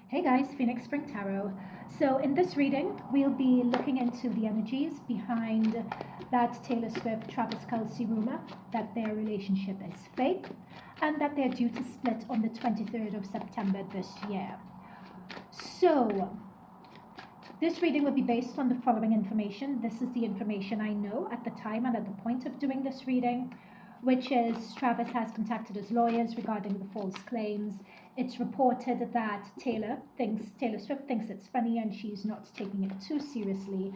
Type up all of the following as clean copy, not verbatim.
Hey guys, Phoenix Spring Tarot. So in this reading, we'll be looking into the energies behind that Taylor Swift Travis Kelce rumor that their relationship is fake and that they're due to split on the 23rd of September this year. So this reading will be based on the following information. This is the information I know at the time and at the point of doing this reading, which is Travis has contacted his lawyers regarding the false claims. It's reported that Taylor Swift thinks it's funny and she's not taking it too seriously.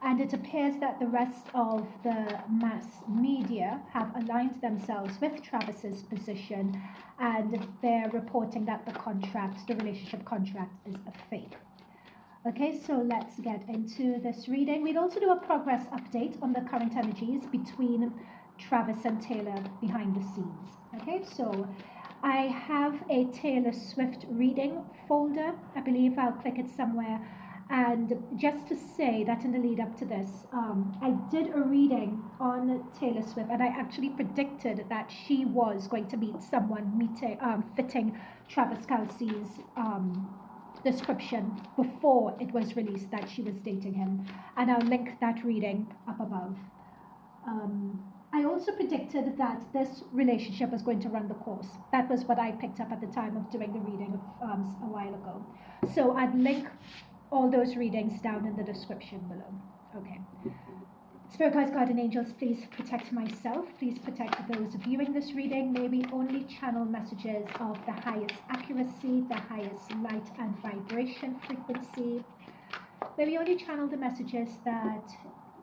And it appears that the rest of the mass media have aligned themselves with Travis's position, and they're reporting that the relationship contract is a fake. Okay, so let's get into this reading. We'd also do a progress update on the current energies between Travis and Taylor behind the scenes. Okay, so I have a Taylor Swift reading folder. I believe I'll click it somewhere. And just to say that in the lead up to this, I did a reading on Taylor Swift, and I actually predicted that she was going to meet someone fitting Travis Kelce's description before it was released that she was dating him. And I'll link that reading up above. I also predicted that this relationship was going to run the course. That was what I picked up at the time of doing the reading a while ago. So I'd link all those readings down in the description below. Okay. Spirit guides, guardian angels, please protect myself. Please protect those viewing this reading. May we only channel messages of the highest accuracy, the highest light and vibration frequency. May we only channel the messages that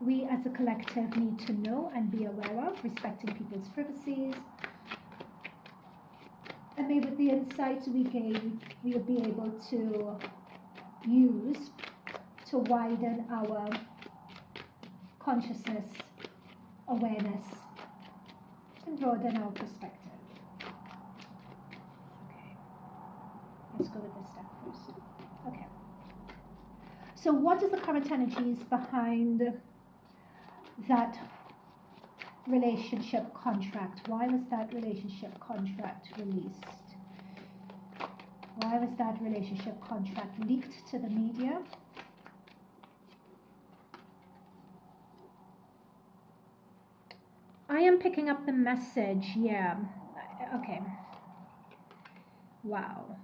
we as a collective need to know and be aware of, respecting people's privacies. And may with the insights we gain, we'll be able to use to widen our consciousness, awareness, and broaden our perspective. Okay, let's go with this step first. Okay. So what is the current energies behind that relationship contract? Why was that relationship contract released? Why was that relationship contract leaked to the media? I am picking up the message, yeah. Okay. Wow.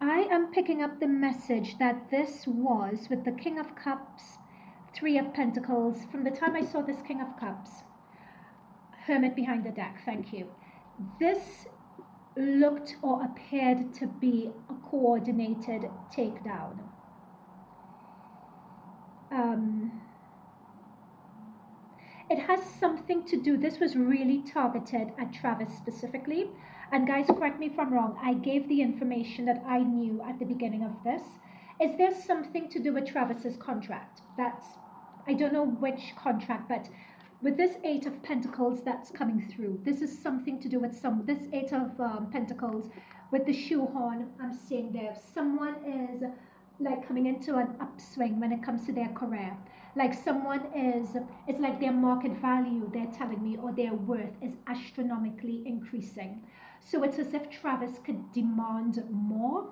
I am picking up the message that this was with the King of Cups, Three of Pentacles. From the time I saw this King of Cups, Hermit behind the deck, thank you. This looked or appeared to be a coordinated takedown. It has something to do, this was really targeted at Travis specifically. And guys, correct me if I'm wrong, I gave the information that I knew at the beginning of this. Is there something to do with Travis's contract? I don't know which contract, but with this Eight of Pentacles that's coming through, this is something to do with this Eight of Pentacles with the shoehorn. I'm seeing there, someone is like coming into an upswing when it comes to their career. Like someone it's like their market value, they're telling me, or their worth is astronomically increasing. So it's as if Travis could demand more.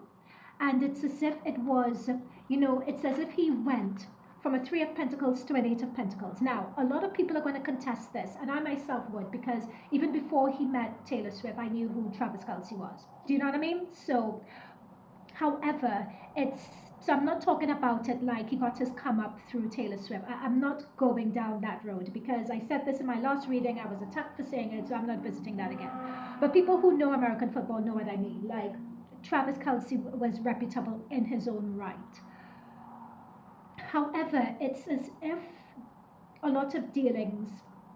And it's as if it was, it's as if he went from a Three of Pentacles to an Eight of Pentacles. Now, a lot of people are going to contest this, and I myself would, because even before he met Taylor Swift, I knew who Travis Kelce was. Do you know what I mean? So, however, so I'm not talking about it like he got his come up through Taylor Swift. I'm not going down that road, because I said this in my last reading. I was attacked for saying it, so I'm not visiting that again. But people who know American football know what I mean. Like, Travis Kelce was reputable in his own right. However, it's as if a lot of dealings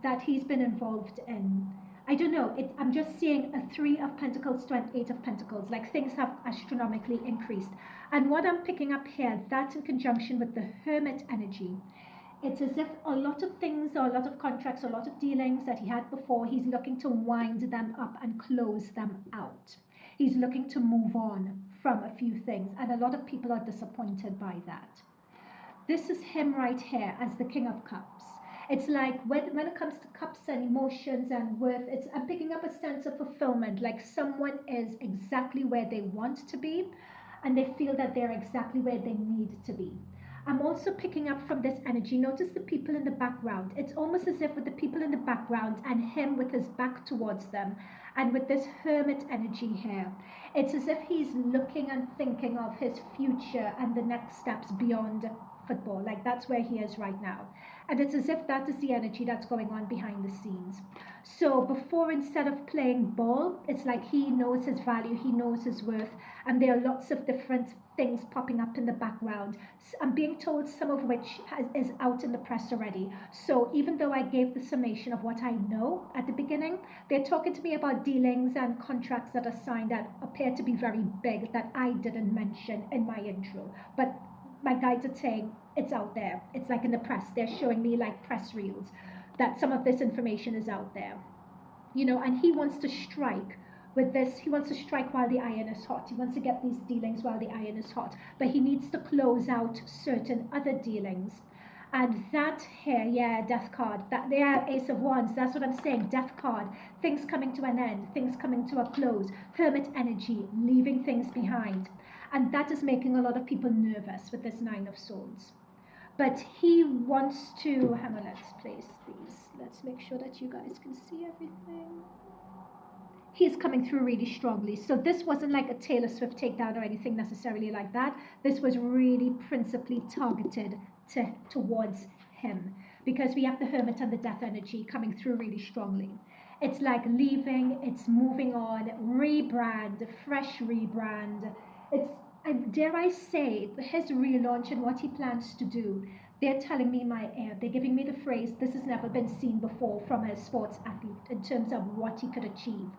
that he's been involved in, I don't know, I'm just seeing a Three of Pentacles to an Eight of Pentacles, like things have astronomically increased. And what I'm picking up here, that in conjunction with the Hermit energy, it's as if a lot of things, or a lot of contracts, or a lot of dealings that he had before, he's looking to wind them up and close them out. He's looking to move on from a few things, and a lot of people are disappointed by that. This is him right here as the King of Cups. It's like when it comes to cups and emotions and worth, I'm picking up a sense of fulfillment, like someone is exactly where they want to be, and they feel that they're exactly where they need to be. I'm also picking up from this energy, notice the people in the background. It's almost as if with the people in the background and him with his back towards them, and with this hermit energy here, it's as if he's looking and thinking of his future and the next steps beyond football. Like that's where he is right now. And it's as if that is the energy that's going on behind the scenes. So before, instead of playing ball, it's like he knows his value, he knows his worth, and there are lots of different things popping up in the background. I'm being told some of which is out in the press already. So even though I gave the summation of what I know at the beginning, they're talking to me about dealings and contracts that are signed that appear to be very big that I didn't mention in my intro. But my guides are saying it's out there. It's like in the press. They're showing me like press reels that some of this information is out there. You know, and he wants to strike with this. He wants to strike while the iron is hot. He wants to get these dealings while the iron is hot. But he needs to close out certain other dealings. And that here, yeah, death card. That they are Ace of Wands. That's what I'm saying. Death card. Things coming to an end. Things coming to a close. Hermit energy. Leaving things behind. And that is making a lot of people nervous with this Nine of Swords. But he wants to, hang on, let's place these. Let's make sure that you guys can see everything. He's coming through really strongly. So this wasn't like a Taylor Swift takedown or anything necessarily like that. This was really principally targeted towards him, because we have the Hermit and the Death energy coming through really strongly. It's like leaving, it's moving on, rebrand, fresh rebrand. It's, dare I say, his relaunch and what he plans to do. They're telling me my air. They're giving me the phrase, this has never been seen before from a sports athlete in terms of what he could achieve.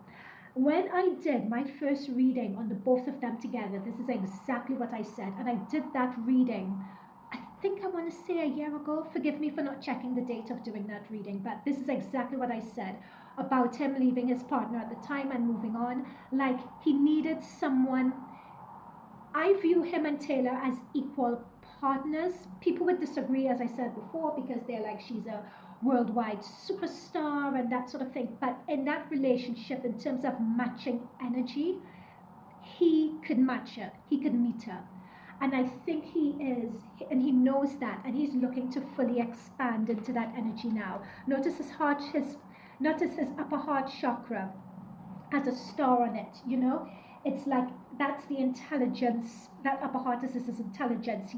When I did my first reading on the both of them together, this is exactly what I said. And I did that reading, I think I want to say a year ago. Forgive me for not checking the date of doing that reading, but this is exactly what I said about him leaving his partner at the time and moving on. Like he needed someone. I view him and Taylor as equal partners. People would disagree, as I said before, because they're like, she's a worldwide superstar and that sort of thing. But in that relationship, in terms of matching energy, he could match her, he could meet her. And I think he is, and he knows that, and he's looking to fully expand into that energy now. Notice his heart, notice his upper heart chakra has a star on it, you know? It's like, that's the intelligence, that upper heart is his intelligence.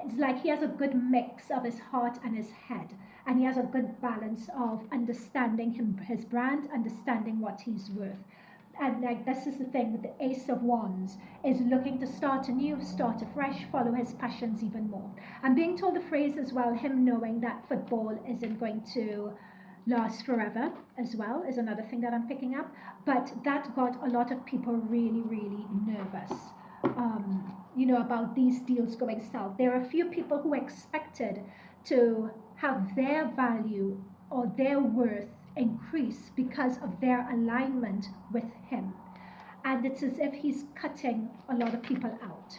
It's like he has a good mix of his heart and his head, and he has a good balance of understanding his brand, understanding what he's worth. And like this is the thing with the Ace of Wands, is looking to start anew, start afresh, follow his passions even more. I'm being told the phrase as well, him knowing that football isn't going to last forever as well is another thing that I'm picking up. But that got a lot of people really, really nervous. You know, about these deals going south. There are a few people who expected to have their value or their worth increase because of their alignment with him. And it's as if he's cutting a lot of people out,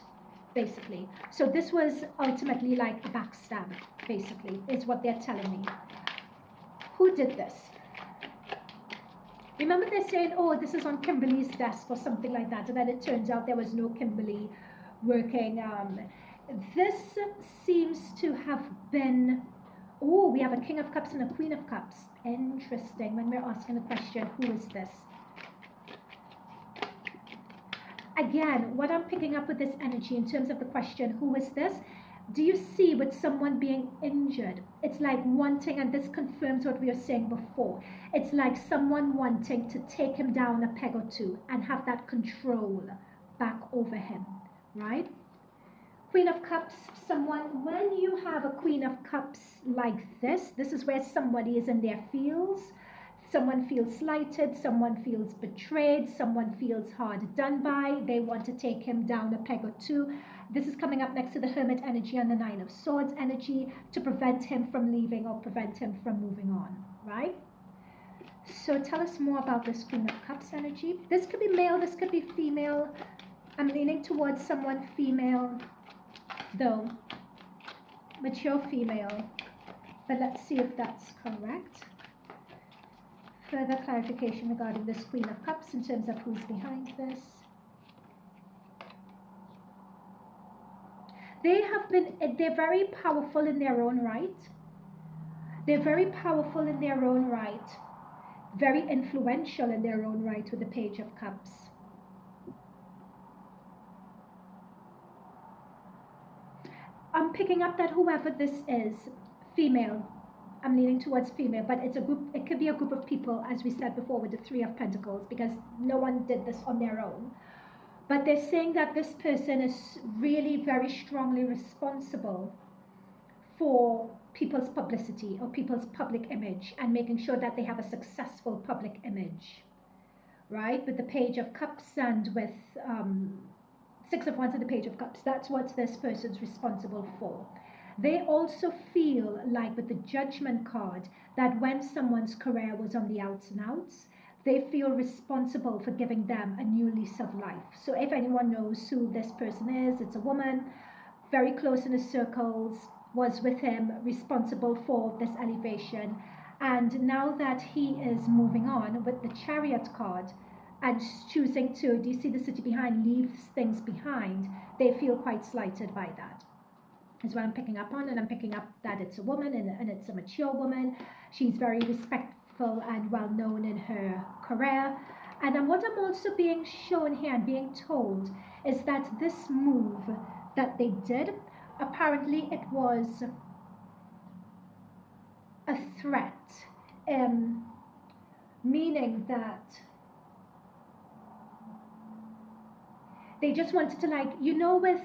basically. So this was ultimately like a backstab, basically, is what they're telling me. Who did this? Remember they're saying, oh, this is on Kimberly's desk or something like that, and then it turns out there was no Kimberly working. This seems to have been, oh, we have a King of Cups and a Queen of Cups. Interesting, when we're asking the question, who is this? Again, what I'm picking up with this energy in terms of the question, who is this? Do you see with someone being injured? It's like wanting, and this confirms what we were saying before. It's like someone wanting to take him down a peg or two and have that control back over him, right? Queen of Cups, someone, when you have a Queen of Cups like this is where somebody is in their feels. Someone feels slighted, someone feels betrayed, someone feels hard done by. They want to take him down a peg or two. This is coming up next to the Hermit energy and the Nine of Swords energy to prevent him from leaving or prevent him from moving on, right? So tell us more about this Queen of Cups energy. This could be male, this could be female. I'm leaning towards someone female, though, mature female. But let's see if that's correct. Further clarification regarding this Queen of Cups in terms of who's behind this. They're very powerful in their own right. They're very powerful in their own right, very influential in their own right with the Page of Cups. I'm picking up that whoever this is, female, I'm leaning towards female, but it's a group, it could be a group of people, as we said before with the Three of Pentacles, because no one did this on their own. But they're saying that this person is really very strongly responsible for people's publicity or people's public image and making sure that they have a successful public image, right? With the Page of Cups and with Six of Wands and the Page of Cups, that's what this person's responsible for. They also feel like with the Judgment card that when someone's career was on the outs and outs, they feel responsible for giving them a new lease of life. So if anyone knows who this person is, it's a woman, very close in his circles, was with him, responsible for this elevation. And now that he is moving on with the Chariot card and choosing to, do you see the city behind, leaves things behind, they feel quite slighted by that. Is what I'm picking up on, and I'm picking up that it's a woman and it's a mature woman. She's very respectful and well known in her career. And what I'm also being shown here and being told is that this move that they did, apparently it was a threat, meaning that they just wanted to, like, you know, with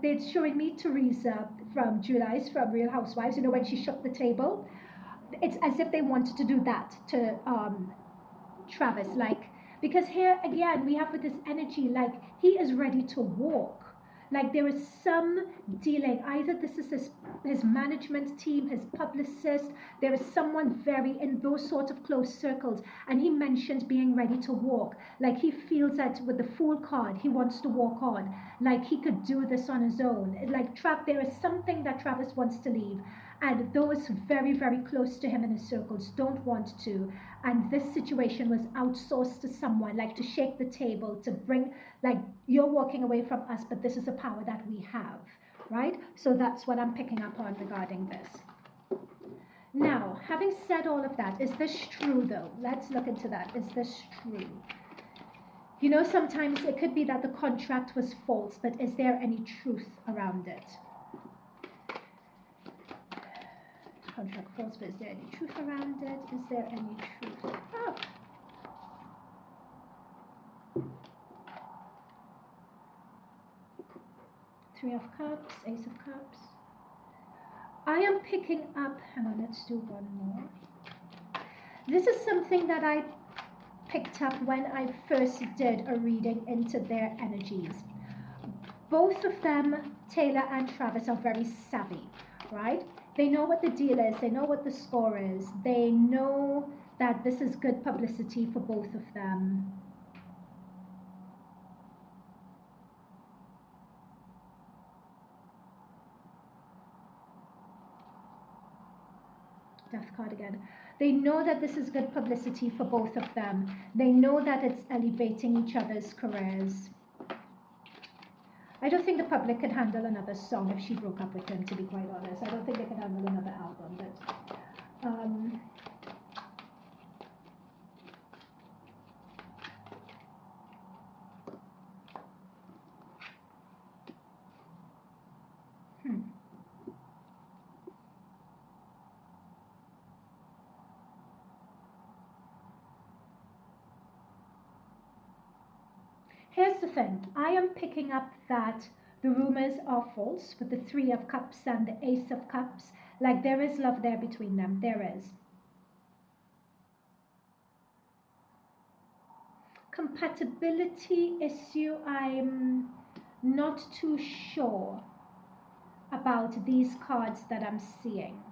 they're showing me Teresa from July's from Real Housewives, you know, when she shook the table. It's as if they wanted to do that to Travis, like, because here again we have with this energy, like he is ready to walk. Like there is some dealing, either this is his management team, his publicist, there is someone very in those sort of close circles, and he mentioned being ready to walk. Like he feels that with the Fool card, he wants to walk on, like he could do this on his own. Like there is something that Travis wants to leave, and those very, very close to him in his circles don't want to. And this situation was outsourced to someone, like to shake the table, to bring, like, you're walking away from us, but this is a power that we have, right? So that's what I'm picking up on regarding this. Now, having said all of that, is this true though? Let's look into that. Is this true? You know, sometimes it could be that the contract was false, but is there any truth around it? Contract false, but is there any truth around it? Is there any truth? Oh. Three of Cups, Ace of Cups. I am picking up, hang on, let's do one more. This is something that I picked up when I first did a reading into their energies. Both of them, Taylor and Travis, are very savvy, right? They know what the deal is, they know what the score is, they know that this is good publicity for both of them. Death card again. They know that this is good publicity for both of them. They know that it's elevating each other's careers. I don't think the public could handle another song if she broke up with him, to be quite honest. I don't think they could handle another album, but here's the thing. I am picking up that the rumors are false with the Three of Cups and the Ace of Cups. Like there is love there between them. There is. Compatibility issue, I'm not too sure about these cards that I'm seeing.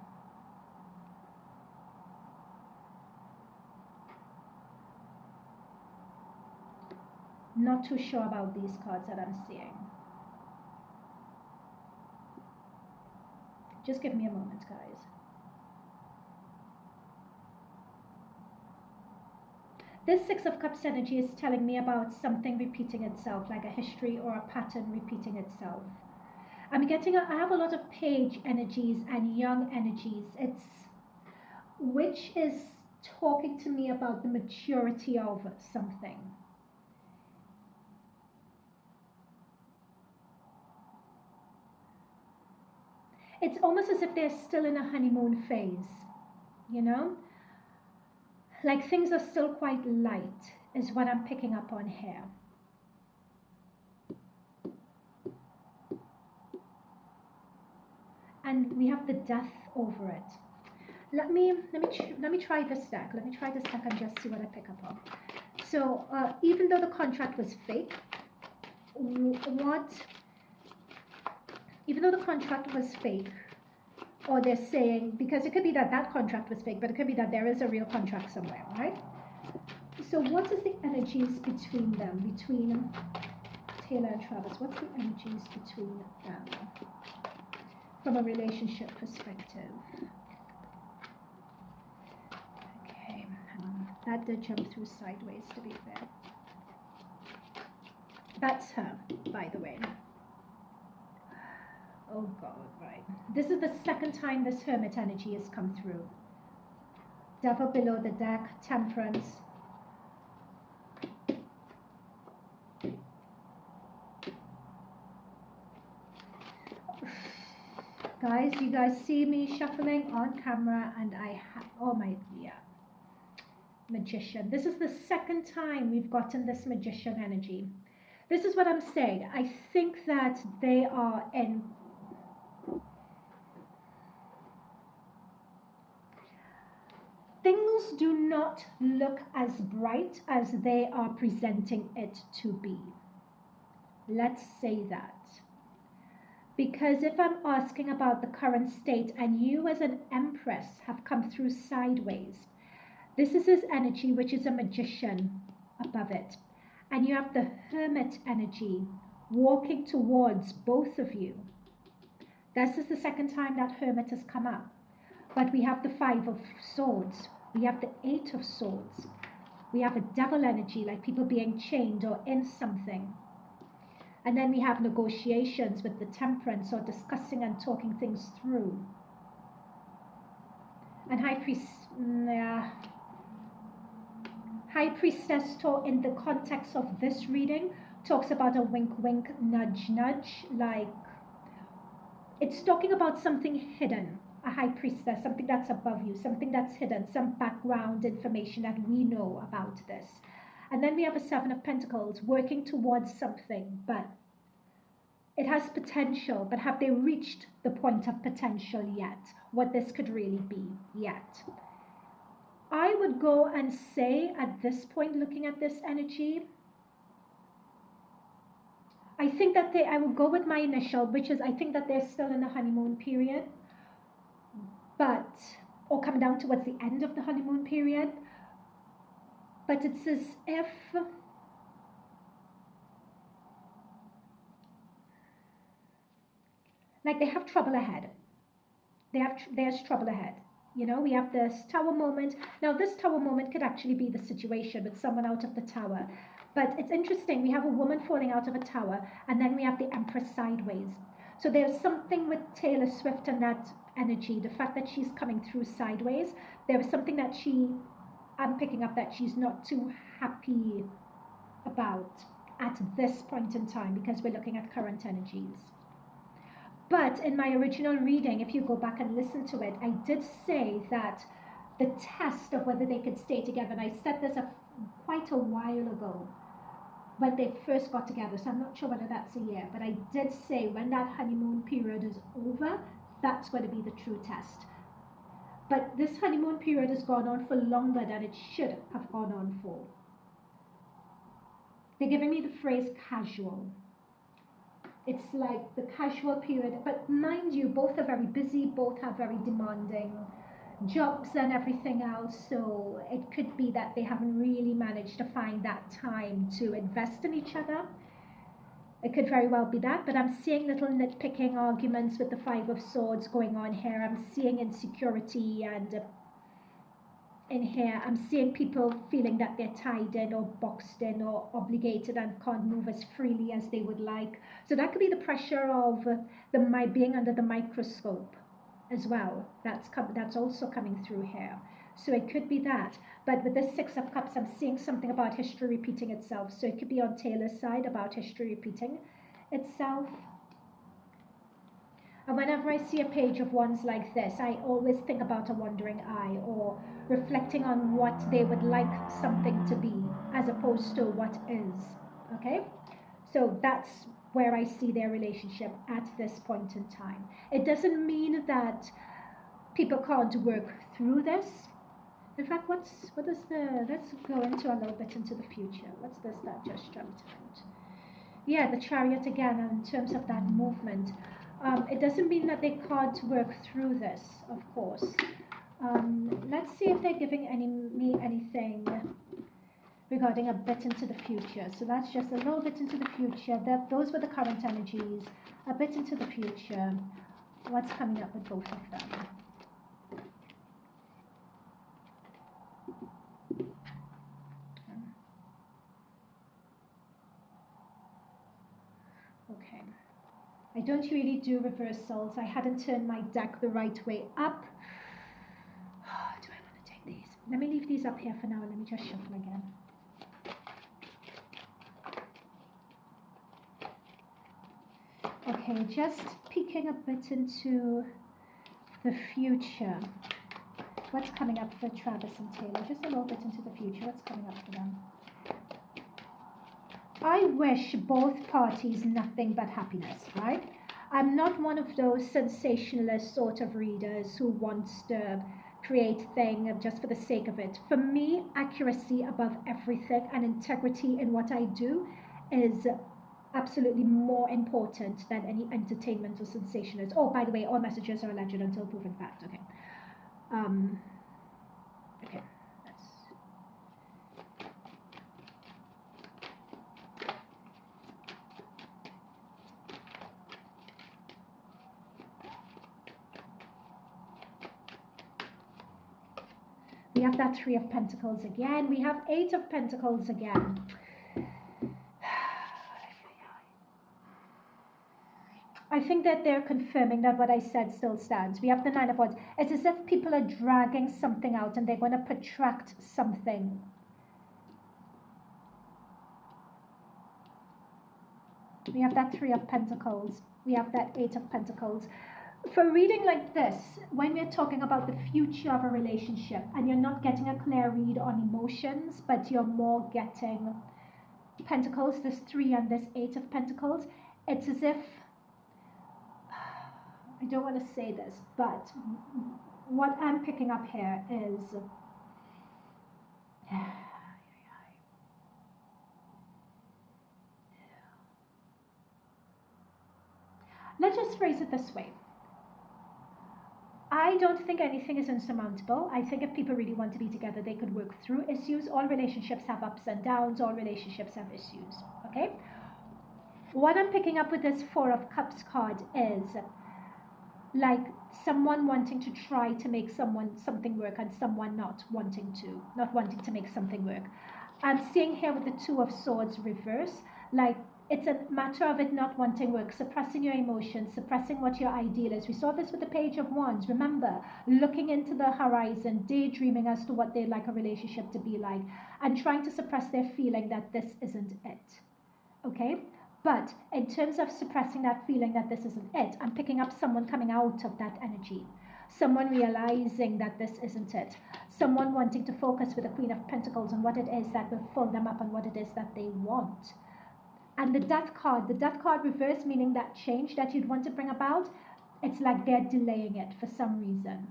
Not too sure about these cards that I'm seeing. Just give me a moment, guys. This Six of Cups energy is telling me about something repeating itself, like a history or a pattern repeating itself. I'm getting, I have a lot of page energies and young energies. Which is talking to me about the maturity of something. It's almost as if they're still in a honeymoon phase, you know? Like things are still quite light, is what I'm picking up on here. And we have the death over it. Let me try this deck. Let me try this deck and just see what I pick up on. So even though the contract was fake, even though the contract was fake, or they're saying, because it could be that that contract was fake, but it could be that there is a real contract somewhere, right? So what is the energies between them, between Taylor and Travis? What's the energies between them from a relationship perspective? Okay, that did jump through sideways, to be fair. That's her, by the way. Oh God, right. This is the second time this Hermit energy has come through. Devil below the deck, Temperance. Guys, you guys see me shuffling on camera and I have, oh my, yeah. Magician. This is the second time we've gotten this Magician energy. This is what I'm saying. I think that they are in... Things do not look as bright as they are presenting it to be. Let's say that. Because if I'm asking about the current state and you as an Empress have come through sideways, this is his energy, which is a Magician above it. And you have the Hermit energy walking towards both of you. This is the second time that Hermit has come up. But we have the Five of Swords. We have the Eight of Swords. We have a Devil energy, like people being chained or in something. And then we have negotiations with the Temperance, or discussing and talking things through. And High Priestess talk in the context of this reading talks about a wink wink, nudge nudge, like it's talking about something hidden. A High Priestess, something that's above you, something that's hidden, some background information that we know about this. And then we have a Seven of Pentacles working towards something, but it has potential, but have they reached the point of potential yet? What this could really be yet? I would go and say at this point, looking at this energy, I think that I would go with my initial, which is I think that they're still in the honeymoon period, but, or come down towards the end of the honeymoon period, but it's as if, like they have trouble ahead. There's trouble ahead. You know, we have this tower moment. Now, this tower moment could actually be the situation with someone out of the tower. But it's interesting. We have a woman falling out of a tower, and then we have the Empress sideways. So there's something with Taylor Swift and that energy, the fact that she's coming through sideways. There is something that I'm picking up that she's not too happy about at this point in time, because we're looking at current energies. But in my original reading, if you go back and listen to it, I did say that the test of whether they could stay together, and I said this quite a while ago when they first got together, so I'm not sure whether that's a year, but I did say when that honeymoon period is over, that's going to be the true test. But this honeymoon period has gone on for longer than it should have gone on for. They're giving me the phrase casual. It's like the casual period, but mind you, both are very busy, both have very demanding jobs and everything else, so it could be that they haven't really managed to find that time to invest in each other. It could very well be that, but I'm seeing little nitpicking arguments with the Five of Swords going on here. I'm seeing insecurity and in here, I'm seeing people feeling that they're tied in or boxed in or obligated and can't move as freely as they would like. So that could be the pressure of being under the microscope as well. That's also coming through here. So it could be that. But with this Six of Cups, I'm seeing something about history repeating itself. So it could be on Taylor's side about history repeating itself. And whenever I see a page of wands like this, I always think about a wandering eye or reflecting on what they would like something to be as opposed to what is. Okay? So that's where I see their relationship at this point in time. It doesn't mean that people can't work through this. In fact, let's go into a little bit into the future. What's this that just jumped out? Yeah, the Chariot again, in terms of that movement. It doesn't mean that they can't work through this, of course. Let's see if they're giving me anything regarding a bit into the future. So that's just a little bit into the future. Those were the current energies. A bit into the future. What's coming up with both of them? Okay. I don't really do reversals. I hadn't turned my deck the right way up. Do I want to take these? Let me leave these up here for now. Let me just shuffle again. Okay, just peeking a bit into the future. What's coming up for Travis and Taylor? Just a little bit into the future. What's coming up for them? I wish both parties nothing but happiness, right? I'm not one of those sensationalist sort of readers who wants to create things just for the sake of it. For me, accuracy above everything and integrity in what I do is absolutely more important than any entertainment or sensationalism. Oh, by the way, all messages are alleged until proven fact. Okay. Okay. We have that Three of Pentacles again. We have Eight of Pentacles again. I think that they're confirming that what I said still stands. We have the Nine of Wands. It's as if people are dragging something out and they're going to protract something. We have that Three of Pentacles. We have that Eight of Pentacles. For a reading like this, when we're talking about the future of a relationship and you're not getting a clear read on emotions, but you're more getting Pentacles, this Three and this Eight of Pentacles, it's as if, I don't want to say this, but what I'm picking up here is, let's just phrase it this way. I don't think anything is insurmountable. I think if people really want to be together, they could work through issues. All relationships have ups and downs. All relationships have issues. Okay? What I'm picking up with this Four of Cups card is like someone wanting to try to make something work and someone not wanting to make something work. I'm seeing here with the Two of Swords reverse, like it's a matter of it not wanting work, suppressing your emotions, suppressing what your ideal is. We saw this with the Page of Wands. Remember, looking into the horizon, daydreaming as to what they'd like a relationship to be like, and trying to suppress their feeling that this isn't it. Okay? But in terms of suppressing that feeling that this isn't it, I'm picking up someone coming out of that energy. Someone realizing that this isn't it. Someone wanting to focus with the Queen of Pentacles on what it is that will fill them up and what it is that they want. And the Death card reverse, meaning that change that you'd want to bring about, it's like they're delaying it for some reason.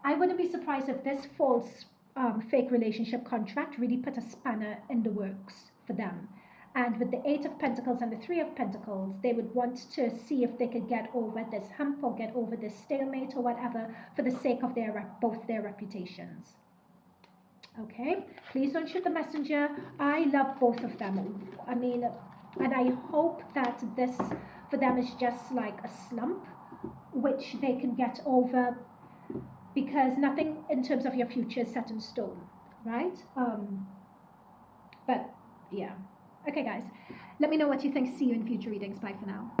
I wouldn't be surprised if this false fake relationship contract really put a spanner in the works for them. And with the Eight of Pentacles and the Three of Pentacles, they would want to see if they could get over this hump or get over this stalemate or whatever for the sake of both their reputations. Okay, please don't shoot the messenger. I love both of them. I mean, and I hope that this for them is just like a slump, which they can get over because nothing in terms of your future is set in stone, right? But yeah. Okay, guys. Let me know what you think. See you in future readings. Bye for now.